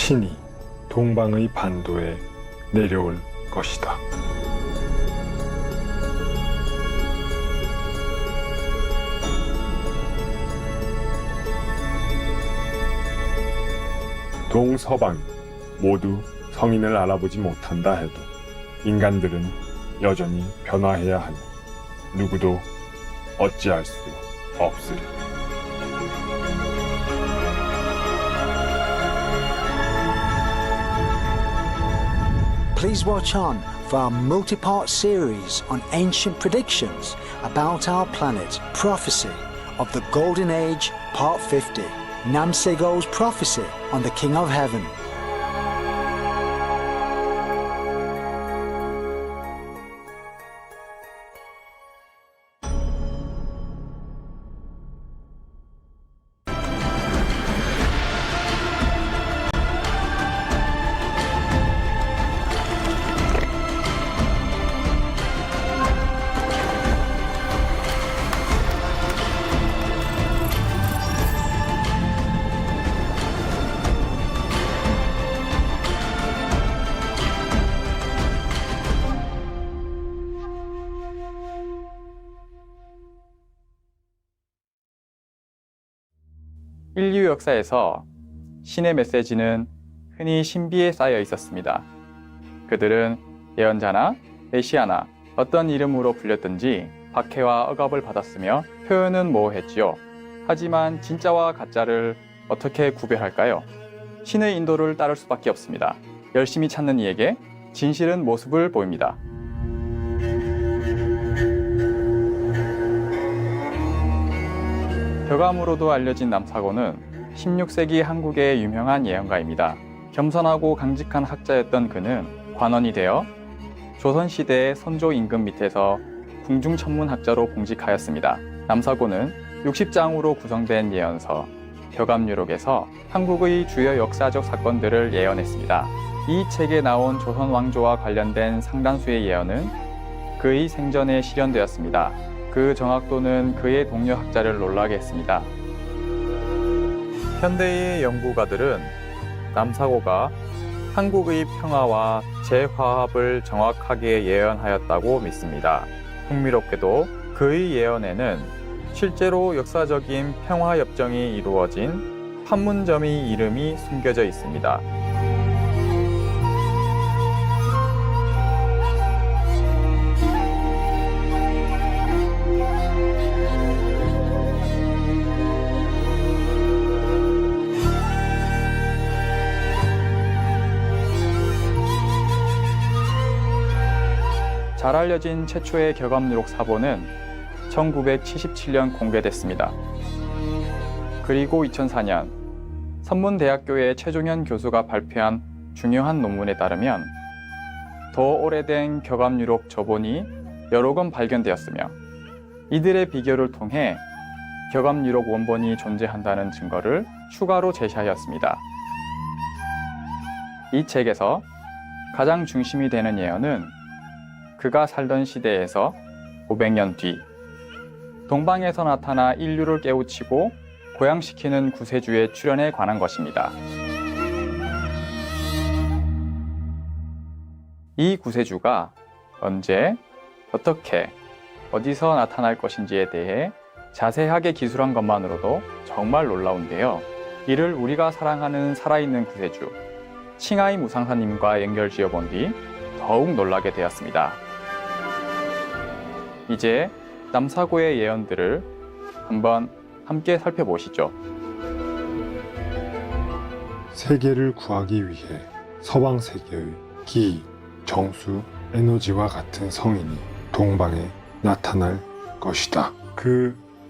신이 동방의 반도에 내려올 것이다. 동서방이 모두 성인을 알아보지 못한다 해도 인간들은 여전히 변화해야 하니 누구도 어찌할 수 없으리. Please watch on for our multi-part series on ancient predictions about our planet, Prophecy of the Golden Age, Part 50, Namsego's Prophecy on the King of Heaven. 인류 역사에서 신의 메시지는 흔히 신비에 쌓여 있었습니다. 그들은 예언자나 메시아나 어떤 이름으로 불렸든지 박해와 억압을 받았으며 표현은 모호했지요. 하지만 진짜와 가짜를 어떻게 구별할까요? 신의 인도를 따를 수밖에 없습니다. 열심히 찾는 이에게 진실은 모습을 보입니다. 벽암으로도 알려진 남사고는 16세기 한국의 유명한 예언가입니다. 겸손하고 강직한 학자였던 그는 관원이 되어 조선시대의 선조 임금 밑에서 궁중천문학자로 봉직하였습니다. 남사고는 60장으로 구성된 예언서 벽암유록에서 한국의 주요 역사적 사건들을 예언했습니다. 이 책에 나온 조선 왕조와 관련된 상당수의 예언은 그의 생전에 실현되었습니다. 그 정확도는 그의 동료 학자를 놀라게 했습니다. 현대의 연구가들은 남사고가 한국의 평화와 재화합을 정확하게 예언하였다고 믿습니다. 흥미롭게도 그의 예언에는 실제로 역사적인 평화협정이 이루어진 판문점의 이름이 숨겨져 있습니다. 잘 알려진 최초의 격암유록 사본은 1977년 공개됐습니다. 그리고 2004년 선문대학교의 최종현 교수가 발표한 중요한 논문에 따르면 더 오래된 격암유록 저본이 여러 권 발견되었으며 이들의 비교를 통해 격암유록 원본이 존재한다는 증거를 추가로 제시하였습니다. 이 책에서 가장 중심이 되는 예언은 그가 살던 시대에서 500년 뒤 동방에서 나타나 인류를 깨우치고 고양시키는 구세주의 출현에 관한 것입니다. 이 구세주가 언제, 어떻게, 어디서 나타날 것인지에 대해 자세하게 기술한 것만으로도 정말 놀라운데요. 이를 우리가 사랑하는 살아있는 구세주 칭하이 무상사님과 연결지어 본 뒤 더욱 놀라게 되었습니다. 이제 남사고의 예언들을 한번 함께 살펴보시죠. 세계를 구하기 위해 서방 세계의 기, 정수, 에너지와 같은 성인이 동방에 나타날 것이다.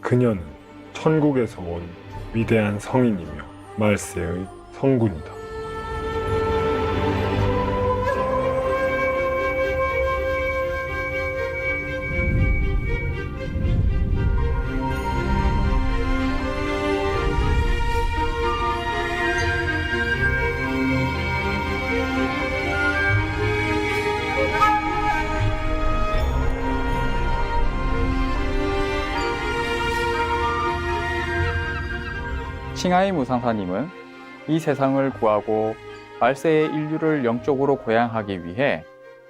그녀는 천국에서 온 위대한 성인이며 말세의 성군이다. 칭하이 무상사님은 이 세상을 구하고 말세의 인류를 영적으로 고양하기 위해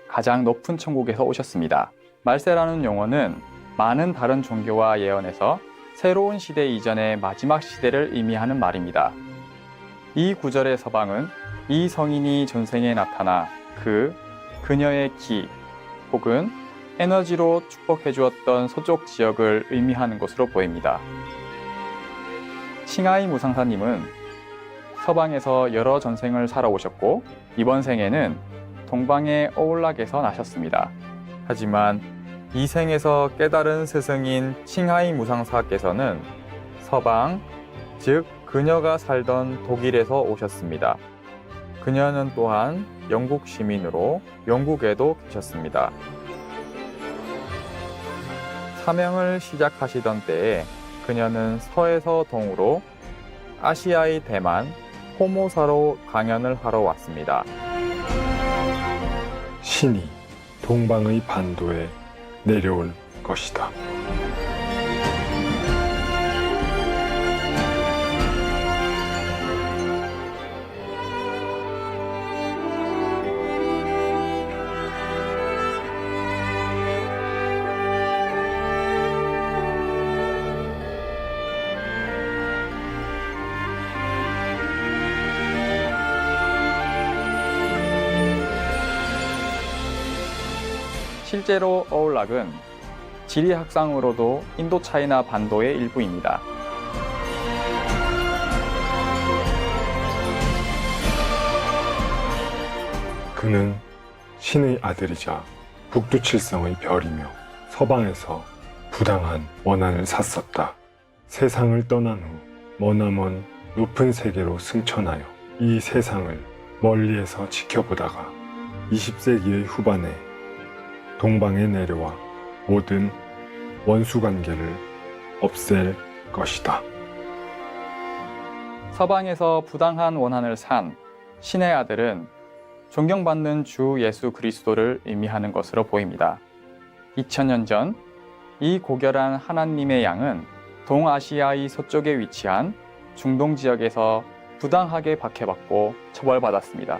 가장 높은 천국에서 오셨습니다. 말세라는 용어는 많은 다른 종교와 예언에서 새로운 시대 이전의 마지막 시대를 의미하는 말입니다. 이 구절의 서방은 이 성인이 전생에 나타나 그녀의 기 혹은 에너지로 축복해 주었던 서쪽 지역을 의미하는 것으로 보입니다. 칭하이 무상사님은 서방에서 여러 전생을 살아오셨고 이번 생에는 동방의 어울락에서 나셨습니다. 하지만 이 생에서 깨달은 스승인 칭하이 무상사께서는 서방, 즉 그녀가 살던 독일에서 오셨습니다. 그녀는 또한 영국 시민으로 영국에도 계셨습니다. 사명을 시작하시던 때에 그녀는 서에서 동으로 아시아의 대만, 호모사로 강연을 하러 왔습니다. 신이 동방의 반도에 내려올 것이다. 실제로 어울락은 지리학상으로도 인도차이나 반도의 일부입니다. 그는 신의 아들이자 북두칠성의 별이며 서방에서 부당한 원한을 샀었다. 세상을 떠난 후 머나먼 높은 세계로 승천하여 이 세상을 멀리에서 지켜보다가 20세기의 후반에 동방에 내려와 모든 원수관계를 없앨 것이다. 서방에서 부당한 원한을 산 신의 아들은 존경받는 주 예수 그리스도를 의미하는 것으로 보입니다. 2000년 전 이 고결한 하나님의 양은 동아시아의 서쪽에 위치한 중동 지역에서 부당하게 박해받고 처벌받았습니다.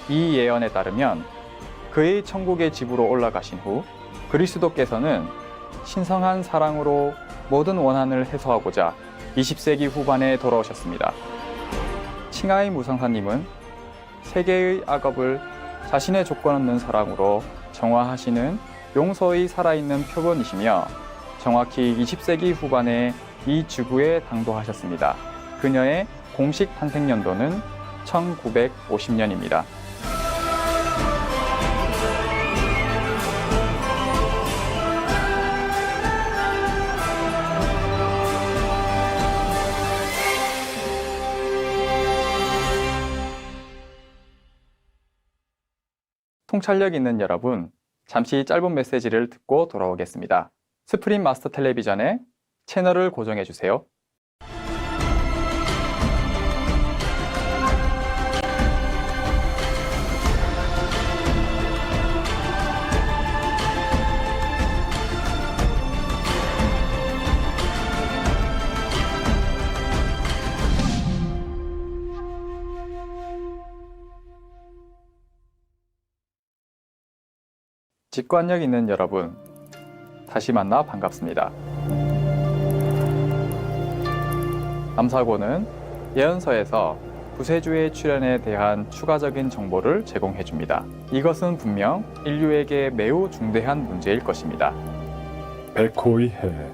이 예언에 따르면 그의 천국의 집으로 올라가신 후 그리스도께서는 신성한 사랑으로 모든 원한을 해소하고자 20세기 후반에 돌아오셨습니다. 칭하이 무상사님은 세계의 악업을 자신의 조건 없는 사랑으로 정화하시는 용서의 살아있는 표본이시며 정확히 20세기 후반에 이 지구에 당도하셨습니다. 그녀의 공식 탄생연도는 1950년입니다. 통찰력 있는 여러분, 잠시 짧은 메시지를 듣고 돌아오겠습니다. 스프림 마스터 텔레비전의 채널을 고정해 주세요. 직관력 있는 여러분, 다시 만나 반갑습니다. 남사고는 예언서에서 구세주의 출현에 대한 추가적인 정보를 제공해 줍니다. 이것은 분명 인류에게 매우 중대한 문제일 것입니다. 백호의 해에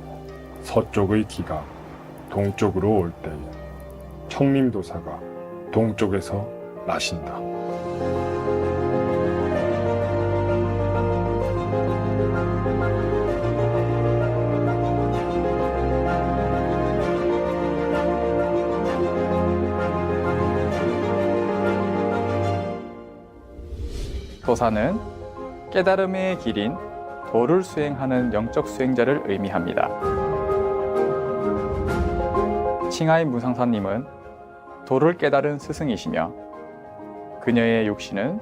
서쪽의 기가 동쪽으로 올 때에 청림도사가 동쪽에서 나신다. 도사는 깨달음의 길인 도를 수행하는 영적 수행자를 의미합니다. 칭하이 무상사님은 도를 깨달은 스승이시며 그녀의 육신은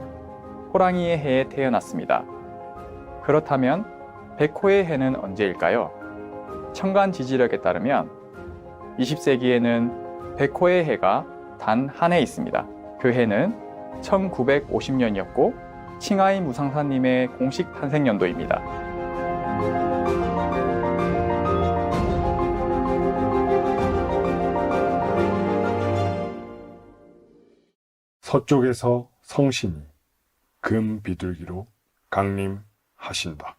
호랑이의 해에 태어났습니다. 그렇다면 백호의 해는 언제일까요? 천간 지지력에 따르면 20세기에는 백호의 해가 단 한 해 있습니다. 그 해는 1950년이었고 칭하이 무상사님의 공식 탄생연도입니다. 서쪽에서 성신이 금 비둘기로 강림하신다.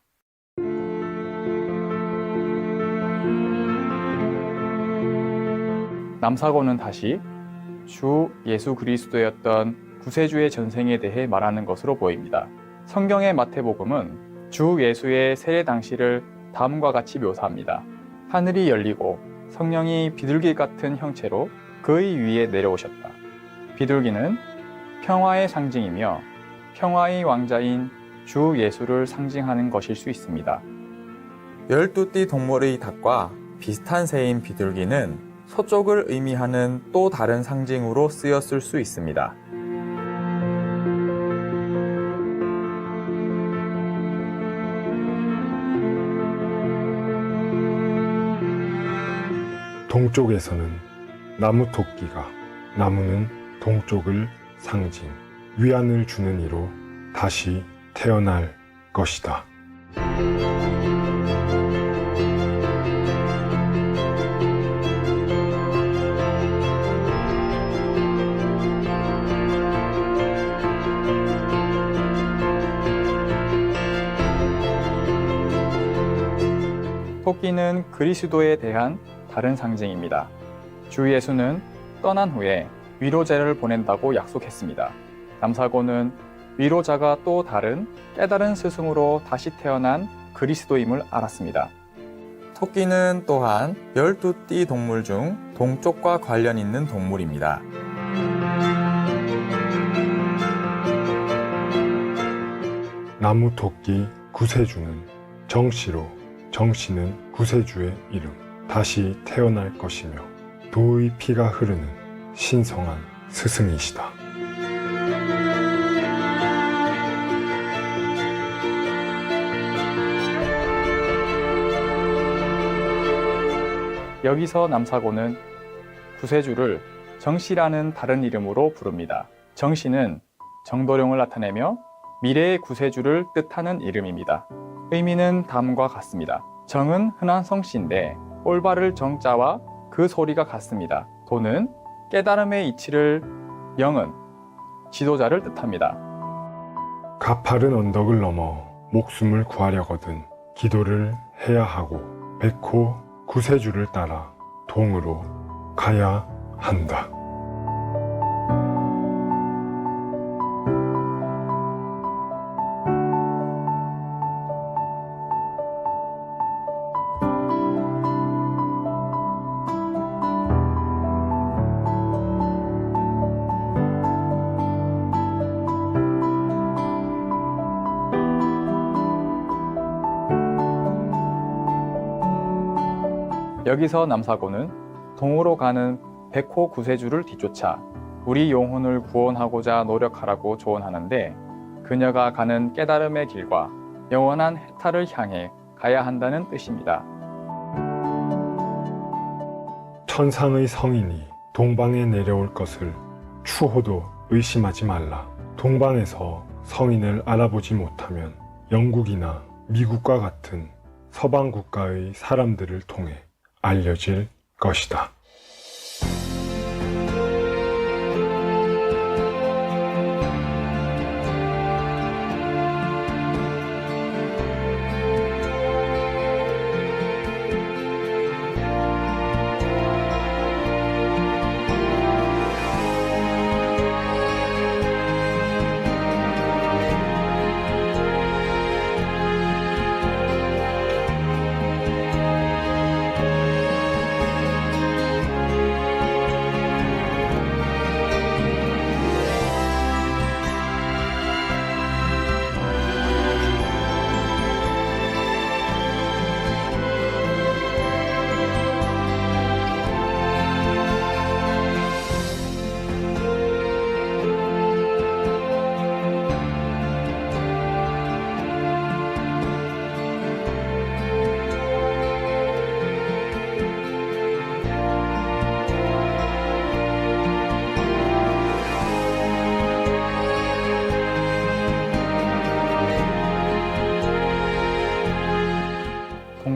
남사고는 다시 주 예수 그리스도였던 구세주의 전생에 대해 말하는 것으로 보입니다. 성경의 마태복음은 주 예수의 세례 당시를 다음과 같이 묘사합니다. 하늘이 열리고 성령이 비둘기 같은 형체로 그의 위에 내려오셨다. 비둘기는 평화의 상징이며 평화의 왕자인 주 예수를 상징하는 것일 수 있습니다. 12띠 동물의 닭과 비슷한 새인 비둘기는 서쪽을 의미하는 또 다른 상징으로 쓰였을 수 있습니다. 동쪽에서는 나무 토끼가 나무는 동쪽을 상징, 위안을 주는 이로 다시 태어날 것이다. 토끼는 그리스도에 대한 다른 상징입니다. 주 예수는 떠난 후에 위로자를 보낸다고 약속했습니다. 남사고는 위로자가 또 다른 깨달은 스승으로 다시 태어난 그리스도임을 알았습니다. 토끼는 또한 12띠 동물 중 동쪽과 관련 있는 동물입니다. 나무 토끼 구세주는 정씨로 정씨는 구세주의 이름 다시 태어날 것이며 도의 피가 흐르는 신성한 스승이시다. 여기서 남사고는 구세주를 정씨라는 다른 이름으로 부릅니다. 정씨는 정도령을 나타내며 미래의 구세주를 뜻하는 이름입니다. 의미는 다음과 같습니다. 정은 흔한 성씨인데 올바를 정자와 그 소리가 같습니다. 도는 깨달음의 이치를, 영은 지도자를 뜻합니다. 가파른 언덕을 넘어 목숨을 구하려거든 기도를 해야 하고 백호 구세주를 따라 동으로 가야 한다. 여기서 남사고는 동으로 가는 백호 구세주를 뒤쫓아 우리 영혼을 구원하고자 노력하라고 조언하는데 그녀가 가는 깨달음의 길과 영원한 해탈을 향해 가야 한다는 뜻입니다. 천상의 성인이 동방에 내려올 것을 추호도 의심하지 말라. 동방에서 성인을 알아보지 못하면 영국이나 미국과 같은 서방 국가의 사람들을 통해 알려질 것이다.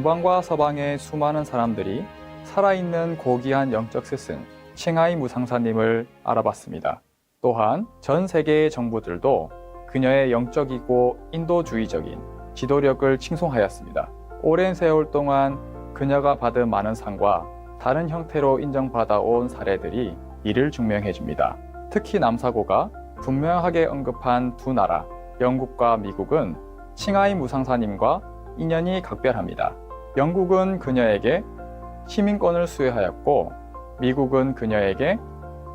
동방과 서방의 수많은 사람들이 살아있는 고귀한 영적 스승 칭하이 무상사님을 알아봤습니다. 또한 전 세계의 정부들도 그녀의 영적이고 인도주의적인 지도력을 칭송하였습니다. 오랜 세월 동안 그녀가 받은 많은 상과 다른 형태로 인정받아온 사례들이 이를 증명해 줍니다. 특히 남사고가 분명하게 언급한 두 나라, 영국과 미국은 칭하이 무상사님과 인연이 각별합니다. 영국은 그녀에게 시민권을 수여하였고 미국은 그녀에게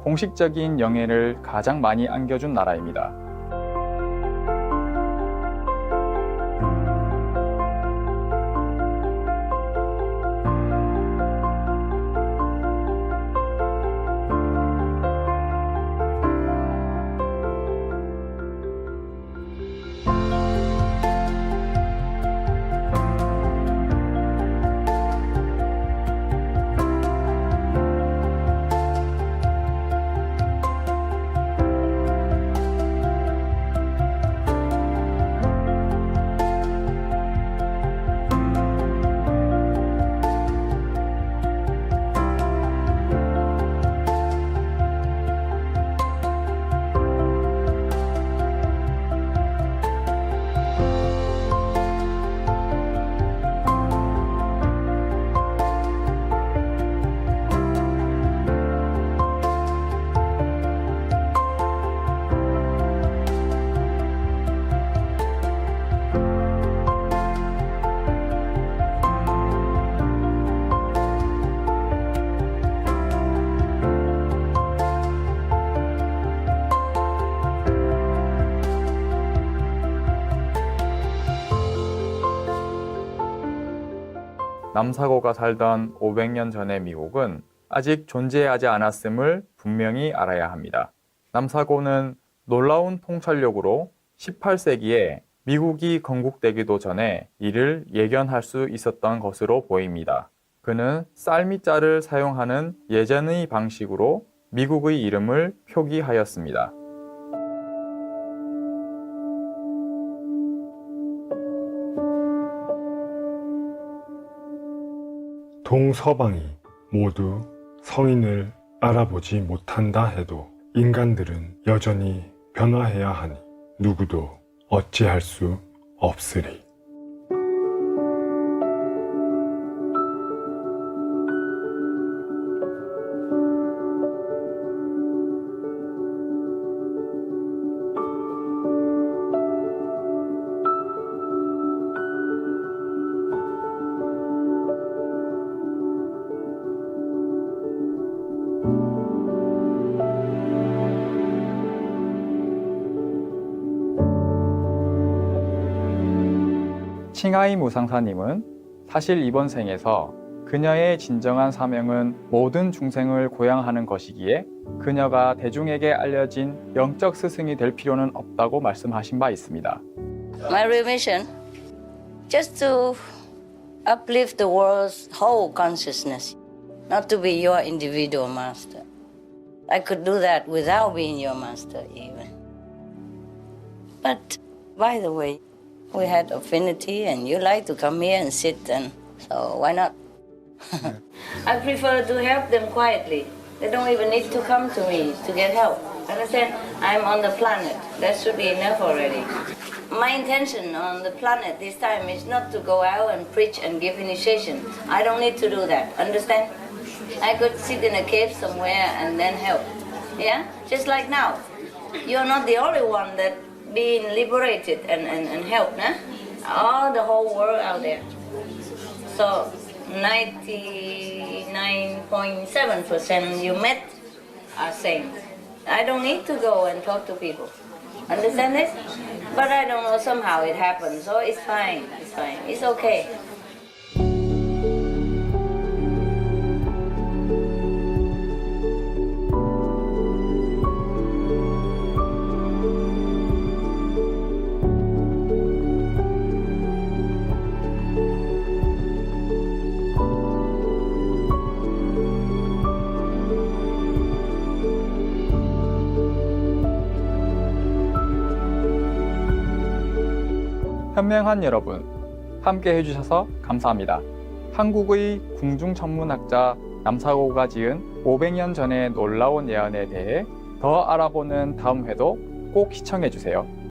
공식적인 영예를 가장 많이 안겨준 나라입니다. 남사고가 살던 500년 전의 미국은 아직 존재하지 않았음을 분명히 알아야 합니다. 남사고는 놀라운 통찰력으로 18세기에 미국이 건국되기도 전에 이를 예견할 수 있었던 것으로 보입니다. 그는 쌀미자를 사용하는 예전의 방식으로 미국의 이름을 표기하였습니다. 동서방이 모두 성인을 알아보지 못한다 해도 인간들은 여전히 변화해야 하니 누구도 어찌할 수 없으리. 칭하이 무상사님은 사실 이번 생에서 그녀의 진정한 사명은 모든 중생을 고양하는 것이기에 그녀가 대중에게 알려진 영적 스승이 될 필요는 없다고 말씀하신 바 있습니다. My real mission, just to uplift the world's whole consciousness, not to be your individual master. I could do that without being your master even. But, by the way, we had affinity and you like to come here and sit, and so why not? I prefer to help them quietly. They don't even need to come to me to get help. Understand? I'm on the planet. That should be enough already. My intention on the planet this time is not to go out and preach and give initiation. I don't need to do that. Understand? I could sit in a cave somewhere and then help. Yeah? Just like now. You're not the only one that being liberated and helped, huh? All the whole world out there. So 99.7% you met are saints. I don't need to go and talk to people. Understand this? But I don't know, somehow it happens, so it's fine, it's fine, it's okay. 현명한 여러분, 함께 해주셔서 감사합니다. 한국의 궁중천문학자 남사고가 지은 500년 전의 놀라운 예언에 대해 더 알아보는 다음 회도 꼭 시청해 주세요.